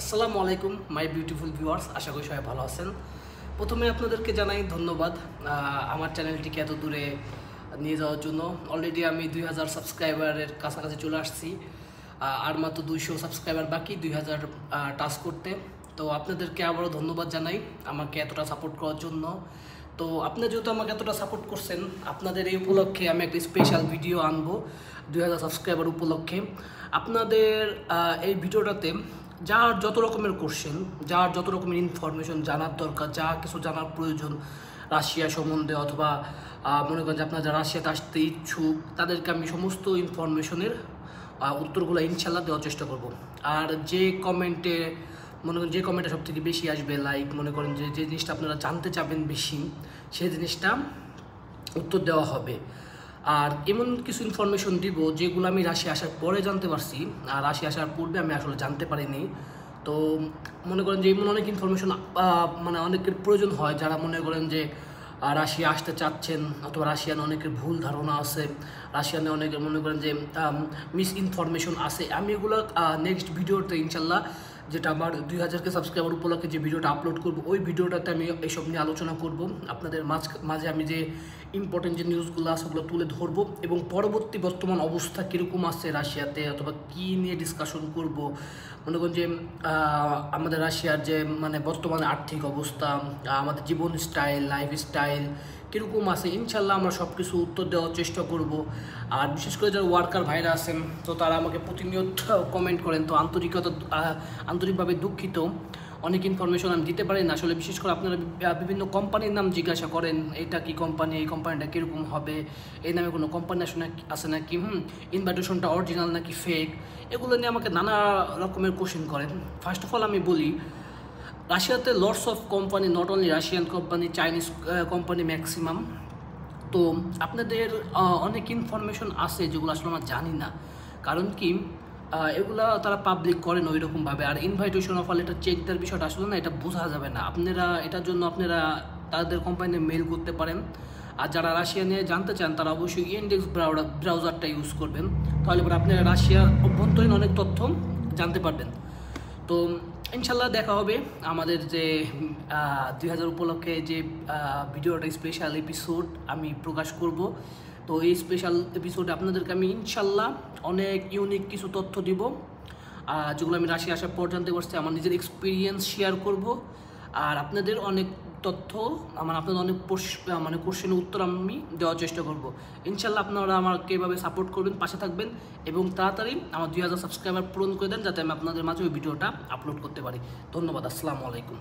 আসসালামু আলাইকুম my beautiful viewers, আশা করি সবাই ভালো আছেন। প্রথমে আপনাদেরকে জানাই ধন্যবাদ আমার চ্যানেলটিকে এত দূরে নিয়ে যাওয়ার জন্য। অলরেডি আমি 2000 সাবস্ক্রাইবারের কাছাকাছি চলে আসছি, আর মাত্র 200 সাবস্ক্রাইবার বাকি 2000 টাচ করতে। তো আপনাদেরকে আবারও ধন্যবাদ জানাই আমাকে এতটা সাপোর্ট করার জন্য। তো আপনারা যেহেতু আমাকে এতটা সাপোর্ট করছেন, আপনাদের এই উপলক্ষে আমি একটা স্পেশাল ভিডিও আনবো 2000 সাবস্ক্রাইবার উপলক্ষে। আপনাদের এই ভিডিওটাতে যার যত রকমের কোশ্চেন, যার যত রকমের ইনফরমেশন জানার দরকার, যা কিছু জানার প্রয়োজন রাশিয়া সম্বন্ধে, অথবা মনে করেন যে আপনারা যারা রাশিয়াতে আসতে ইচ্ছুক, তাদেরকে আমি সমস্ত ইনফরমেশনের উত্তরগুলো ইনশাল্লাহ দেওয়ার চেষ্টা করব। আর যে কমেন্টে মনে করেন যে কমেন্টটা সব থেকে বেশি আসবে, লাইক মনে করেন যে যে জিনিসটা আপনারা জানতে চাবেন বেশি, সেই জিনিসটা উত্তর দেওয়া হবে। আর এমন কিছু ইনফরমেশন দিব যেগুলো আমি রাশিয়া আসার পরে জানতে পারছি, আর রাশিয়া আসার পূর্বে আমি আসলে জানতে পারিনি। তো মনে করেন যে এমন অনেক ইনফরমেশন মানে অনেকের প্রয়োজন হয়, যারা মনে করেন যে রাশিয়া আসতে চাচ্ছেন, অথবা রাশিয়ান অনেকের ভুল ধারণা আছে, রাশিয়ানে অনেকের মনে করেন যে মিস ইনফরমেশন আছে। আমি এগুলো নেক্সট ভিডিওতে ইনশাল্লাহ, যেটা আমার 2000কে সাবস্ক্রাইবার উপলক্ষে যে ভিডিওটা আপলোড করব, ওই ভিডিওটাতে আমি এইসব নিয়ে আলোচনা করব। আপনাদের মাঝে আমি যে ইম্পর্টেন্ট যে নিউজগুলো আছে ওগুলো তুলে ধরবো, এবং পরবর্তী বর্তমান অবস্থা কীরকম আছে রাশিয়াতে, অথবা কী নিয়ে ডিসকাশন করব। মনে করেন যে আমাদের রাশিয়ার যে মানে বর্তমানে আর্থিক অবস্থা, আমাদের জীবন স্টাইল, লাইফ স্টাইল কীরকম আছে, ইনশাল্লাহ আমরা সব কিছু উত্তর দেওয়ার চেষ্টা করব। আর বিশেষ করে যারা ওয়ার্কার ভাইরা আছেন, তো তারা আমাকে প্রতিনিয়ত কমেন্ট করেন, তো আন্তরিকভাবে দুঃখিত, অনেক ইনফরমেশন আমি দিতে পারি না আসলে। বিশেষ করে আপনারা বিভিন্ন কোম্পানির নাম জিজ্ঞাসা করেন, এটা কি কোম্পানি, এই কোম্পানিটা কীরকম হবে, এই নামে কোনো কোম্পানি আছে নাকি, ইনভাইটেশনটা অরিজিনাল নাকি ফেক, এগুলো নিয়ে আমাকে নানা রকমের কোশ্চেন করেন। ফার্স্ট অফ অল আমি বলি, রাশিয়াতে lots of company, not only Russian company, Chinese company maximum. তো আপনাদের অনেক ইনফরমেশন আছে যেগুলো আসলে আমরা জানি না, কারণ কি এগুলা তারা পাবলিক করেন ওই রকমভাবে। আর ইনভাইটেশন অফ অল, এটা চেক দেওয়ার বিষয়টা আসলে না, এটা বোঝা যাবে না। আপনারা এটার জন্য আপনারা তাদের কোম্পানিতে মেল করতে পারেন। আর যারা রাশিয়া নিয়ে জানতে চান, তারা অবশ্যই ইনডেক্স ব্রাউজারটা ইউজ করবেন, তাহলে পরে আপনারা রাশিয়ার অভ্যন্তরীণ অনেক তথ্য জানতে পারবেন। তো ইনশাল্লাহ দেখা হবে আমাদের যে 2000 উপলক্ষে যে ভিডিওটা স্পেশাল এপিসোড আমি প্রকাশ করব। তো এই স্পেশাল এপিসোডে আপনাদেরকে আমি ইনশাল্লাহ অনেক ইউনিক কিছু তথ্য দিব, যেগুলো আমি রাশিয়া আসার পর জানতে পারছি, আমার নিজের এক্সপিরিয়েন্স শেয়ার করব। আর আপনাদের অনেক তথ্য, আপনাদের অনেক মানে কোশ্চেনের উত্তর আমি দেওয়ার চেষ্টা করব। ইনশাল্লাহ আপনারা আমাকে এভাবে সাপোর্ট করবেন, পাশে থাকবেন, এবং তাড়াতাড়ি আমার 2000 সাবস্ক্রাইবার পূরণ করে দেন, যাতে আমি আপনাদের মাঝে ওই ভিডিওটা আপলোড করতে পারি। ধন্যবাদ। আসসালামু আলাইকুম।